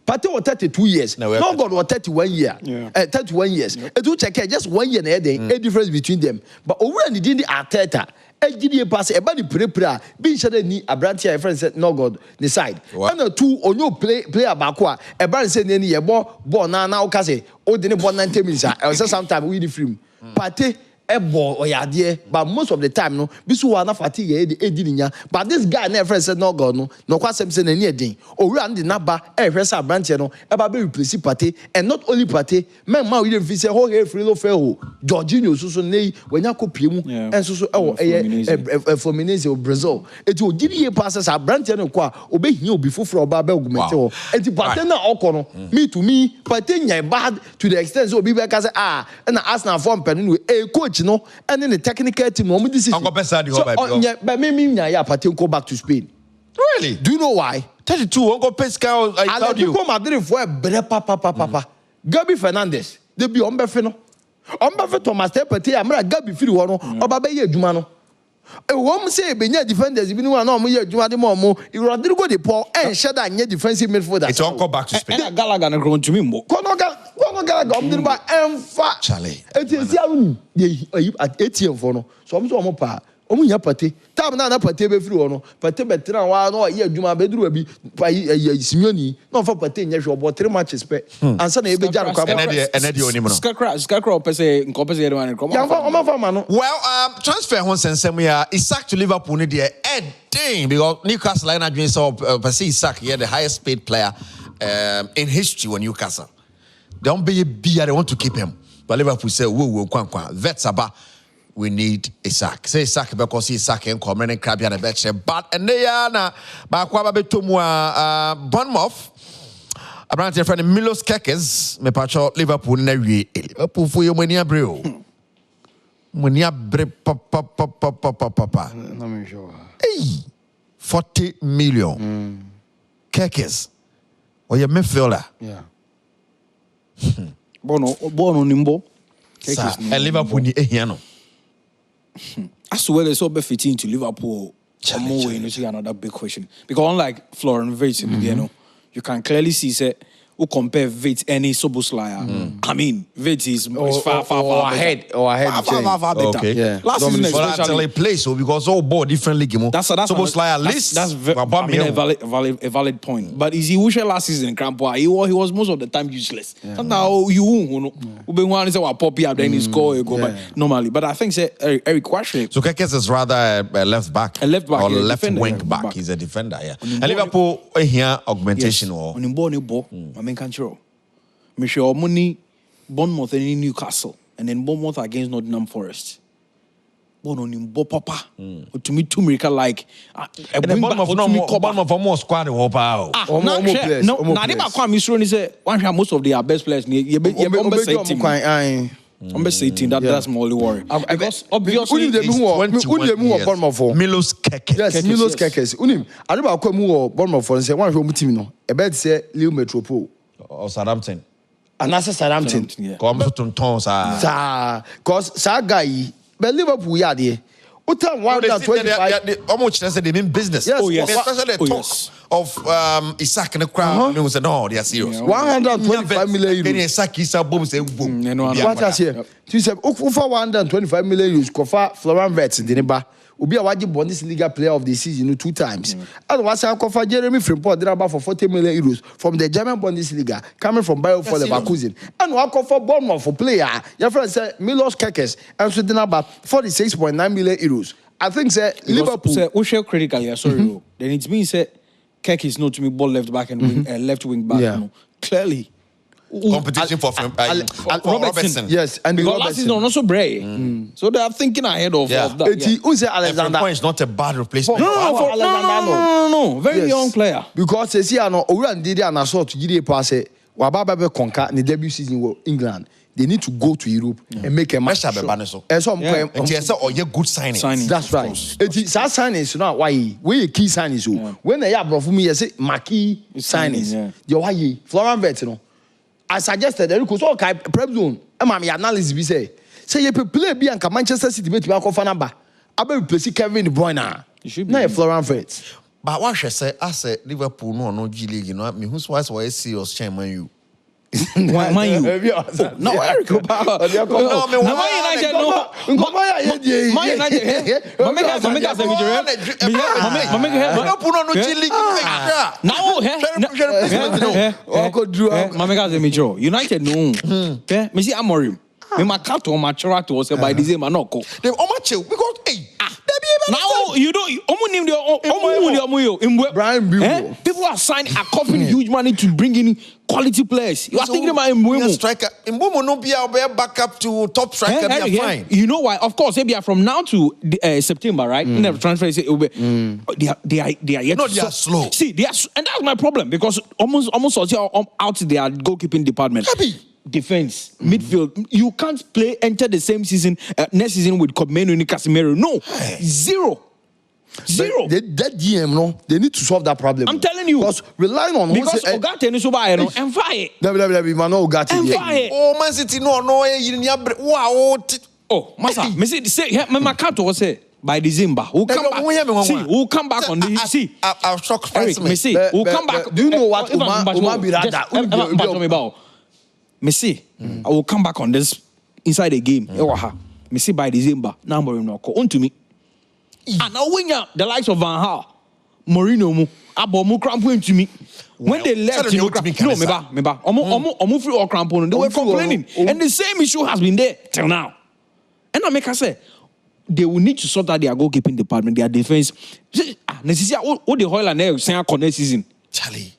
Partey was 32 years. Nørgaard was 31 years. 31 years. It will check just 1 year and a difference between them. But already did the Arteta. GDA pass a body prepare. Being shaded ni Abrantia friend said Nørgaard the side. And the 2 on your player Bakwa. A brand said any ball now case. Oh, didn't 90 minutes. I was sometime with the film. Partey ebo oyade, but most of the time no bisu wa na fatigue edininya. But this guy never said no go no kwasem say na ni edin. Owi and the naba ehwesa branch no eba be replace Partey, and not only Partey, men ma we dey fi say ho he free lo fe ho. Jorginho so nei wanya kopie mu enso so Fluminense of Brazil. Eti ogidi ye passes a branch no kwa obehia obi foforo oba be augmente ho. Eti Partey na okono me to me Partey nya bad to the extent so obi be ka say na Arsenal form penu coach no and then the technical team no this is
Uncle Bessa the whole
so but me nya Partey go back to Spain.
Really?
Do you know why?
32 Uncle Pesca I told you.
Atletico Madrid for bre papa. Gabi Fernandes they be on befe no. On befe Thomas Partey amra Gabi firi ho no oba be ye adwuma no. E wom say be nya defenders bi no na o mo ye adwuma de mo Rodrigo de Paul and sheda nya defensive midfielder.
It's Uncle back to Spain.
And Gallagher na grown to me mo.
Kono Gallagher om ba emfa.
Charlie.
Eti aru ni at ATM for no. So om so om pa nya Partey time na Partey be firi ho no Partey betra wa no ye adwuma be duru bi Simeone no for Partey nya hwe obo 3 matches pe ansa na e be jar kwa
Enedi onim no
Scarecrow pese nko de one nko
ya fa ma no.
Well, transfer hon sensem ya Isaac to Liverpool ni there ding because Newcastle line adwin so pese Isaac here the highest paid player in history when Newcastle they don't be they want to keep him but Liverpool say wo kwankwa vets aba we need Isaac. Say Isaac because Isaac and come and crab and betche. But and they are na ba kwa ba betomu Bournemouth. Abrante friend Milos Kekes me pacho Liverpool na wie. Liverpool for you money abreo. Money abre papa.
No me sure.
Hey. 40 million. Kekes. Or your midfielder.
Yeah.
Bono nimbo.
Kekes. Liverpool ni ehiano.
As well as so fitting to Liverpool, another big question. Because unlike Florian Wirtz, you can clearly see say who compare Wirtz any Szoboszlai. I mean, Wirtz is far
ahead.
Far better.
Okay.
Yeah.
Last season
But until he plays, so because all ball different league.
That's
Szoboszlai at least.
That's a valid point. But is he who last season in Crampoa? He was most of the time useless. Now you be one say poppy up then he score go back normally. But I think say Eric question.
So Kekes is rather a left back.
A left back
or
yeah,
left
defender,
wing
yeah,
back. He's a defender, yeah. And Liverpool here augmentation or
I mean control. Me sure money Bournemouth and Newcastle and then Bournemouth against Nottingham Forest. Bournemouth papa. To me two miracle like
and then Bournemouth for more squad or power.
No, now they back me sure say one most of their best players you be team. I'm best 18. That's my only worry. Because obviously,
Milos Kekes.
Yes, Milos Kekes. Unim. I don't know who Bournemouth for say one who team no. I bet say Lille Metropole
or Southampton.
And that's Southampton.
Come to tons
cause sa guy, but Liverpool ya there. Utam 125.
Almost they mean business.
Yes.
Oh yes.
Especially the talk of Isaac and the crowd. They say no, they are serious.
125 million euros.
Isaac is a boom say boom.
What I say? You say for 125 million euros. Kofa Florian Wirtz in the neighbor. Ubi awaji Bundesliga player of the season 2 times. And once I offer Jeremy Frimpong Draba for 40 million euros from the German Bundesliga, coming from Bayer for the Leverkusen. And we offer Bournemouth for player. Your friend said Milos Kekes and so about 46.9 million euros. I think say Liverpool.
Say we share critically. Sorry, then it means say Kekes is not to me ball left back and left wing back.
Yeah.
You know, clearly.
Competition for Robertson.
Yes, and
because last season also Bray. So they are thinking ahead of that.
Who say Alexander?
Frimpong is not a bad replacement.
No. Very young player.
Because they see no Oran Didi and Assault to Gide pass Wababa be conquer in the debut season in England. They need to go to Europe and make a match.
And
some
good signing.
That's right. It is that signings now why we key signings. When they are brought for me, I say marquee signings. You why Florian Wirtz no. I suggested that because all kind prep zone. My analysis be say you play be and Manchester City be to be for number. I be replace Kevin De Bruyne. You should be. No Florian Wirtz.
But what I say, Liverpool no G League. You know, me who's why serious chairman you.
Man you. No, Eric. No, Man United no. Man United. United no. Me see Amorim. Me my cat or my chara to say by December no ko.
They chill because hey.
Now you don't.
Brian Buell.
People are signing, are copying huge money to bring in quality players. You are thinking about Mbeumo.
Striker. Mbeumo no be back up to top striker. They are fine.
You know why? Of course, they are from now to September, right? Never transfer. They are yet.
No, they are slow.
See, they are, and that's my problem because almost out their goalkeeping department. Defense, midfield. You can't enter the same season next season with Cobmeno and Casemiro. No, zero.
That GM, no, they need to solve that problem.
I'm telling you,
because relying on
Ogate and Suba, no, and fire.
Oh, Man City, no, wow.
Oh, Masa, me say, my cat was say by December. We'll come back. See, we'll come back on this. See,
I'll shock
Eric, me see, we'll come back.
Do you know what Uma Birada?
Me see, I will come back on this inside the game. Me see by December. Now Mourinho go on to me. And now when the likes of Van Gaal, Mourinho mu, Abomu cramping to me. When they left, no, meba. Omu free or crampon. They were complaining, and the same issue has been there till now. And I make her say, they will need to sort out their goalkeeping department, their defense. Necessary. All the Hoyland there saying connect season.
Charlie.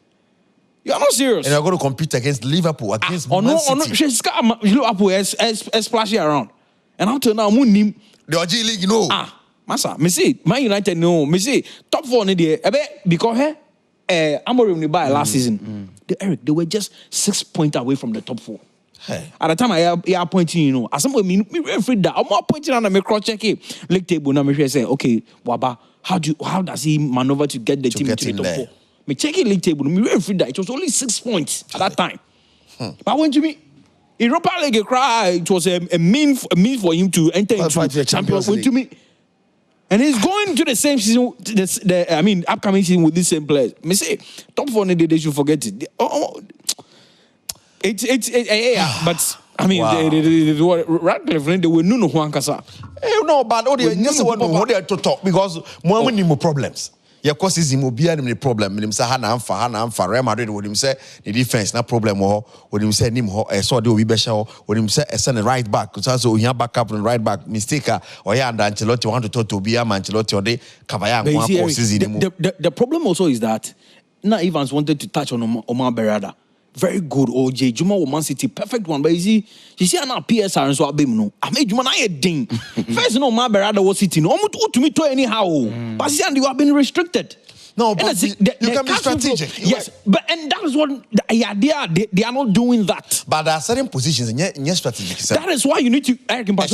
You are not serious.
And you're going to compete against Liverpool, against Man City.
She's got Liverpool as splashy around. And until now, the
OG League, you know.
Massa, me see, Man United, no. Me see, top 4 in there. Because Amorim buy last season. They were just 6 points away from the top 4.
Hey.
At the time, I appointing, you know, as some me afraid that I'm appointing on a cross check league table. Now me say, okay, Waba, how does he maneuver to get the team into the top 4? Me check it league table. Me very free that it was only 6 points at that time. But when to me, Europa League cry, it was a mean for him to enter into the Champions League. To me, and he's going to the same season. Upcoming season with this same players. Me say top 4 they should forget it. But I mean, wow. Radcliffe they were no one kasa.
No, but all the just one to talk because more need more problems. Yeah, cause is him be any problem. Him say hana amfa Real Madrid with him say the defense na problem ho. With him say nim ho so dey obi be ho. With him say send the right back. So he back up on right back mistake or yeah and Ancelotti want to talk to be Ancelotti or they Kavaya and season.
The problem also is that now Evans wanted to touch on Omar Berrada. Very good OJ. Juma Man City, perfect one. But you see now PSR and so I made Juma na ding. First, Omar Berrada was sitting. To me to anyhow. But see, and you have been restricted.
No, but you can be strategic.
Yes, but and that is what the idea. They are not doing that.
But there are certain positions in your strategic.
That is why you need to Eric you need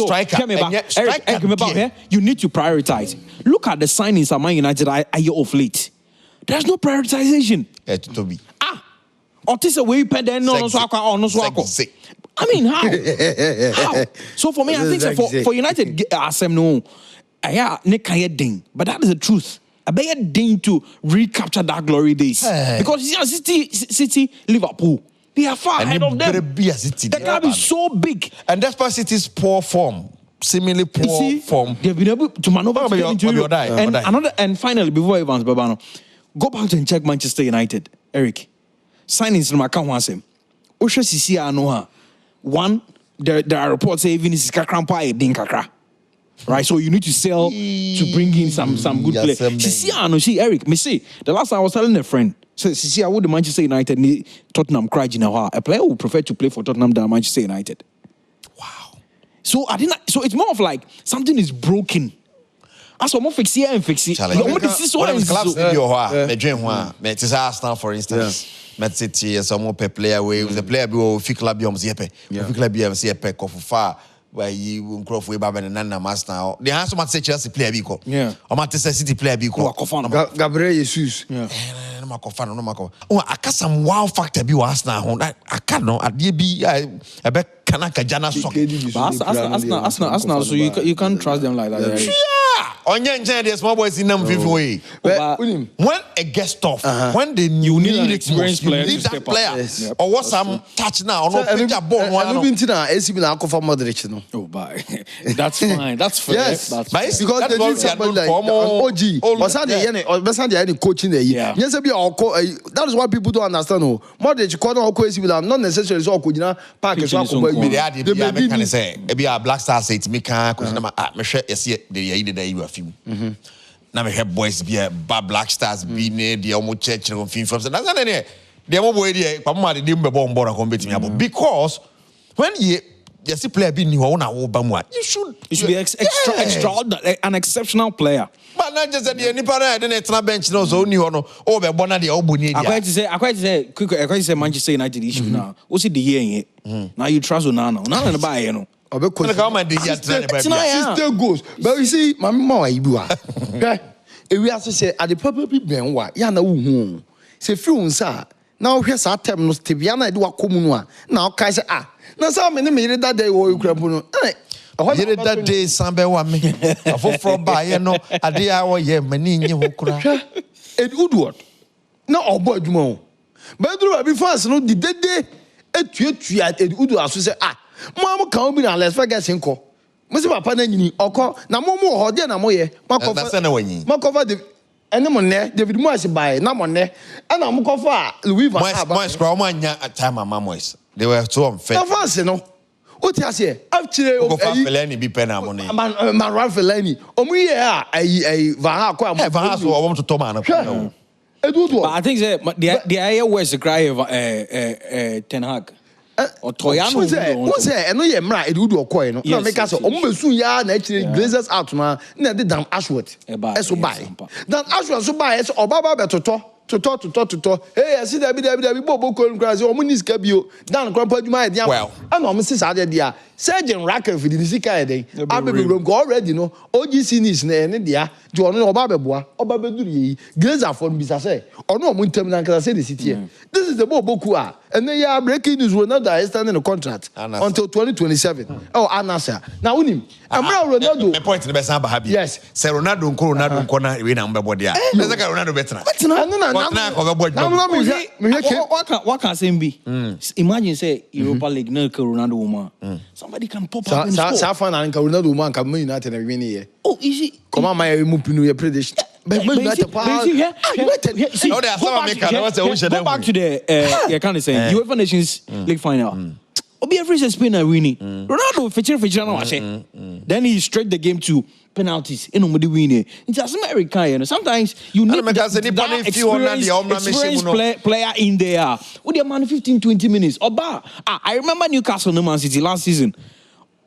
to prioritize. Look at the signings at Man United a year of late. There's no prioritization.
To be.
Otisa way pay then no swako. I mean how? How? So for me, I think for United asem no, ne kaya ding. But that is the truth. I bet ding to recapture that glory days because City, Liverpool, they are far ahead of them. The gap is so big,
and despite City's poor form. Seemingly poor form.
They've been able to maneuver to get into and finally, before Evans Babano, go back and check Manchester United, Eric. Signings in my account once him. Osha Sisi Anoha. One, there are reports saying even is Kakrampa a Dinkakra. Right? So you need to sell to bring in some good players. Sisi Ano, Eric, me see. The last time I was telling a friend, so Sisi, I would Manchester United need Tottenham cry Jinawa. A player would prefer to play for Tottenham than Manchester United.
Wow.
So it's more of like something is broken. As I'm fix here and fix it.
Arsenal, for instance. Man City, some more player way with the player who fit club yums yepe. Fit club yums yepe kofufa where you crop way back and nana master. They have so much say Chelsea player biko.
Yeah.
Or Manchester City player biko.
Gabriel Jesus.
Yeah.
No mako. Oh, I got some wow factor be Arsenal. I can't know. At be I bet Kanaka Jana sock.
Arsenal. So you can't trust them like that. Right?
Onye nchen the small boys in them 50 way. When a guest off, when they
You need an
it
experienced
most,
player
you need
to
that
step up.
player.
Yes.
Or what some touch now, or no pitch a ball one.
no bintina AC Milan ko for Modric no.
Oh, bye. That's fine. That's fair.
Yes,
That's
but
fair.
it's
because
that's
they
what
need
we are
somebody
known
like
for, more-
OG. Basandi coaching there.
Yeah.
Yes, that is what people don't understand. Oh, Modric corner or AC Milan not necessarily so could park
Pitching
so
his own
ko
corner.
Me the idea be I can say be a Black Star say to me can cuz na me hwe yesi the yi dey you afim. Na me hwe boys be Black Stars be ne the omo church on film from na na ne the omo boy dey papa dey be born born ko betimi abo because when you see player be ni ho na wo ba mu a you should
be extraordinary, an exceptional player.
but not just the nipa na dey na bench no so ni ho no o be born na dey o boni
I quite say quick say Manchester United issue now. What's it the year? Now you trust Onana. Onana buy you know.
na ka man dey here try
Yeah.
60 goals. But you see, my mama ibua. Okay. If we also say at the probably ben wa ya na wo hu. Say few nsa. Now hwe sa tem no stevia na e de wakomu no a. Na o kai say na sa me ne me yire that day wo ukrabu no.
Yere that day sambe wa me afoforo ba ye no ade a wo ye mani nye ho kura
Ed Woodward. Na obo adwuma o. But do be fast no di dede etuatua Ed Woodward so say mo kan bi na Alex Ferguson ko. Mo se papa na nyini okọ na mo ho de na mo ye.
na se na wanyi
Makofa de ene mo ne David Moyes buy na mo ne na mo kofa Louis van Gaal.
Moyes kra mo anya time ama Moyes they were so unfair
Na fast no. O ti ase afchire
go fa Fellaini bi pe na mo ne
man Ralph Fellaini. Omu ye ai Van Gaal ko am.
Van Gaal so o mo to man
Ed Woodward.
But I think the area where the cry of Ten Hag. Or Toyano.
Who say eno ye mra Ed Woodward ko no. Na make us omu besu ya na actually Glazers out na dey Dan Ashworth. Eso buy. Dan Ashworth so buy so obaba betoto. Hey, I see that be bobo ko nkra say omu ni sika bio. Dan nkra pa adwuma e dia. And omu si sa dia. Surgeon Racker for the sika e den. Abebe rom go already no. OGC nis na ene dia. Jo no oba beboa. Oba beduru yi. Glazer for bisa say. Ono omu ntem na nkra say the city. This is the bobo ku a. And then ya breaking news Ronaldo is standing a contract until 2027. Oh, Anasa. Now unim. Amra Ronaldo.
My point in the best ba happy.
Yes.
Say Ronaldo nko na we na mbebo dia. Na say Ronaldo betina.
What can say be? Imagine say Europa League no Ronaldo woman. Somebody can pop up and score.
Sa fan and Ronaldo woman can United and win here.
Oh, easy.
Come on, my mupinu your prediction.
Go back to the kind of saying UEFA Nations League final. Obi every Spain winning. Ronaldo feature now then he straight the game to penalties. Nobody winning. It's as American. Sometimes you need that experienced player in there. With the man 15-20 minutes. Oba. I remember Newcastle Man City last season.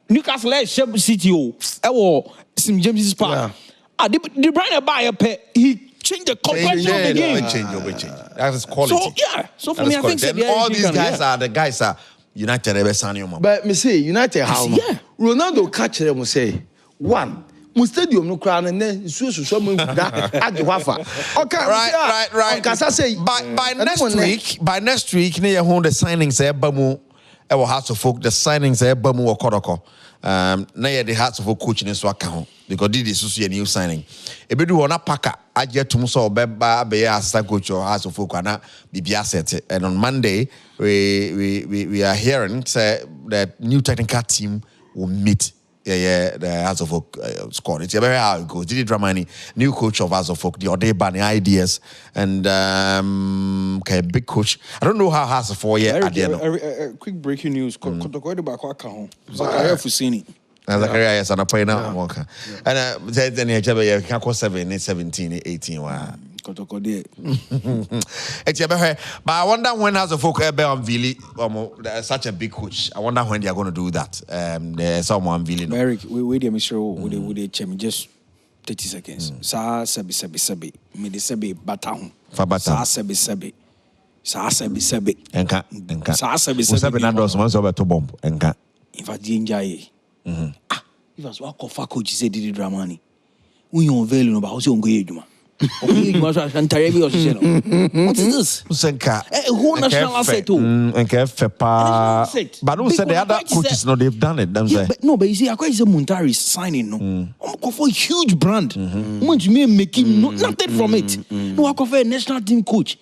Newcastle led Sheffield City. St. James's Park. De Bruyne buy a pet. He changed the complexion of the game.
Change. That is quality.
So yeah. So for me, I think
then all these guys are the guys are United ever sign you.
But me say United how Ronaldo catch them say one. Mu stadium no crown and then so mu da adwafa. Okay,
right.
Kasa say
by next week near home the signings eba mu e wo Hearts of Folk the signings eba mu okodoko. Na ye the Hearts of Folk coach ni so aka ho because Didi susu ye new signing. Ebedu wona paka agye tum so obeba be assistant coach or Hearts of Folk ana bibia set and on Monday we are hearing say that new technical team will meet the Hearts of Folk squad. It's very how it goes. Didi Dramani, new coach of Hearts of Folk, the Odebani ideas, and okay, big coach. I don't know how Hearts of Folk yet.
Quick breaking news. Kotoko back home. Zakaria Fusini.
Zakaria yes, and I play now. And then you can't call 17, 18. Wow. But I wonder when Hearts of Folk unveil such a big coach. I wonder when they are going to do that. There's someone unveiling.
Eric, we dear Mr. Would they just 30 seconds. Sa sebi. Me de sebi batahun. Sa sebi.
Enka.
Sa sebi.
Sebi na dos man so be to bomb. Enka.
In fact, Jinjaye. If as what coach say Didi Dramani. We unveil no ba o se ongo ejuma. Okay, you must have Terry or what is this?
Usenka.
Who national asset?
But who said the other coaches? No, they've done it.
No, but you see, I quite say Montari is signing. No, I'm going for a huge brand. Much me making nothing from it. No, I go for a national team coach.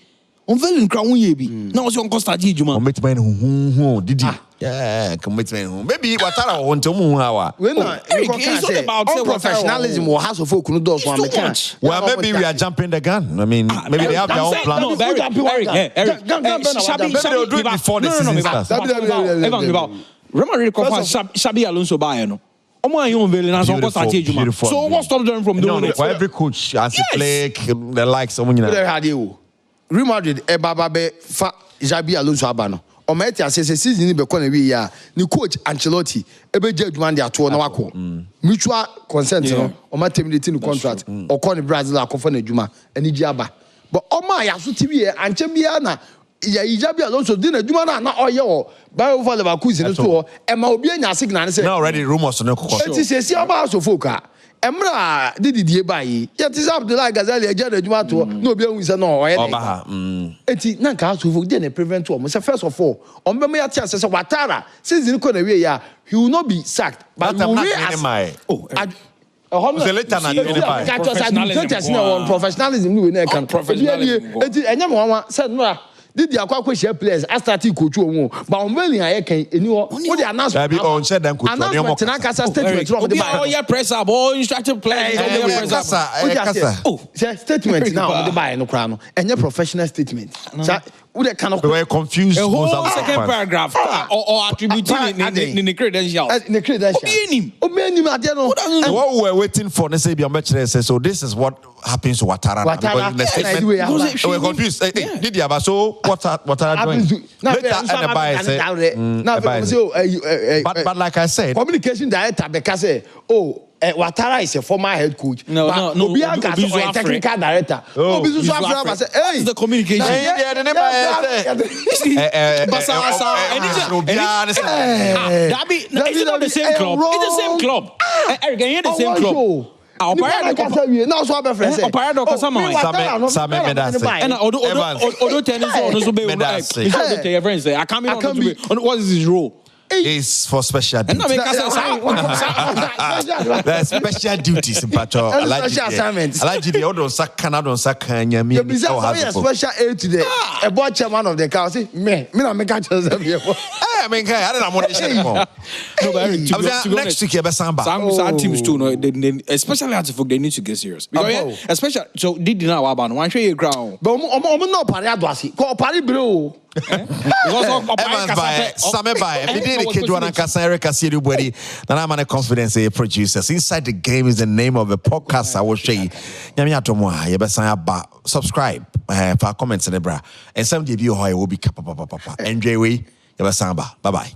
On veut crown yebi. Now it's on Costa Juma.
Commitment who Didi. Yeah, commitment. Maybe Watara want to move our.
It's all about professionalism or house of folk who does one mechanic.
Well, maybe we are jumping the gun. I mean, maybe they have their own plan.
No, Eric, they'll do it before the season starts. Remember, Shabi Alonso Bayano. So what stops them from doing it?
For every coach, as a play, they like someone.
Real Madrid, Ebababe, Xabi Alonso Abano. O meti asese season ni be kɔ na wi ya ni coach Ancelotti ebe je adwuma de ato na wako mutual consent no o ma terminate the contract o kɔ ni Brazil akɔfɔ na adwuma ani gi aba but o ma ya so tibi anche bia na ya Xabi Alonso di na adwuma na o ye o Bayer Leverkusen no so e ma obi anya signal say
now already rumors no kokɔ
eti se si aba so foka Emra Didi bayi yet is Abdullah Ghazali eje na adwuma to na obi anwu se no o ye eti na nka so fo dey na prevent o say first of all on be ya tia say Watara season ko na we ya he will not be sacked but we as professionalism ni we na kan eti enye me wan say no Didi akwa share players I started coach won but on really aye kan eni wo dey announce
be on said them coach
announcement na kasa statement from the
buy all press up all instructive players
statement now the buy no kra no enye professional statement we dey kind of
we confused
a whole second paragraph or attributing in the credentials
obi ade no
what we were waiting for they say be on so this is what happens to Watara because in the statement we were confused did you so Watara doing later and the buyer say but like I said
communication director because say Watara is a former head coach.
No.
Obianga is a technical director. Obisu Afra say, hey,
the communication. It's not the same club. It's the same club. Eric, you're the same club. Our paradox.
Now so be friend say.
Paradox sama.
Same me that say.
And odo tennis on so be. I come in on what is his role?
Is for special duties. There's special duties in Pacho.
Special assignments.
I like the other Sakana.
You special aid today. A board chairman of the council. Me not catch us up here.
I mean, I don't know what to say more. Next week, you're
some teams too. No, especially as folk, they need to get serious. Because especially so Didi na wabano. One show you ground.
But no party adwasi. Ko party bro.
Evans by Same by if you did Kedwana Kasere Kasiri Body, then I'm a confidence producers. Inside the Game is the name of the podcast I will show you. Yamiatomo, Yabasaya subscribe for comments in the bra. And some of you will be kappa. Enjoy we Yabasamba. Bye bye.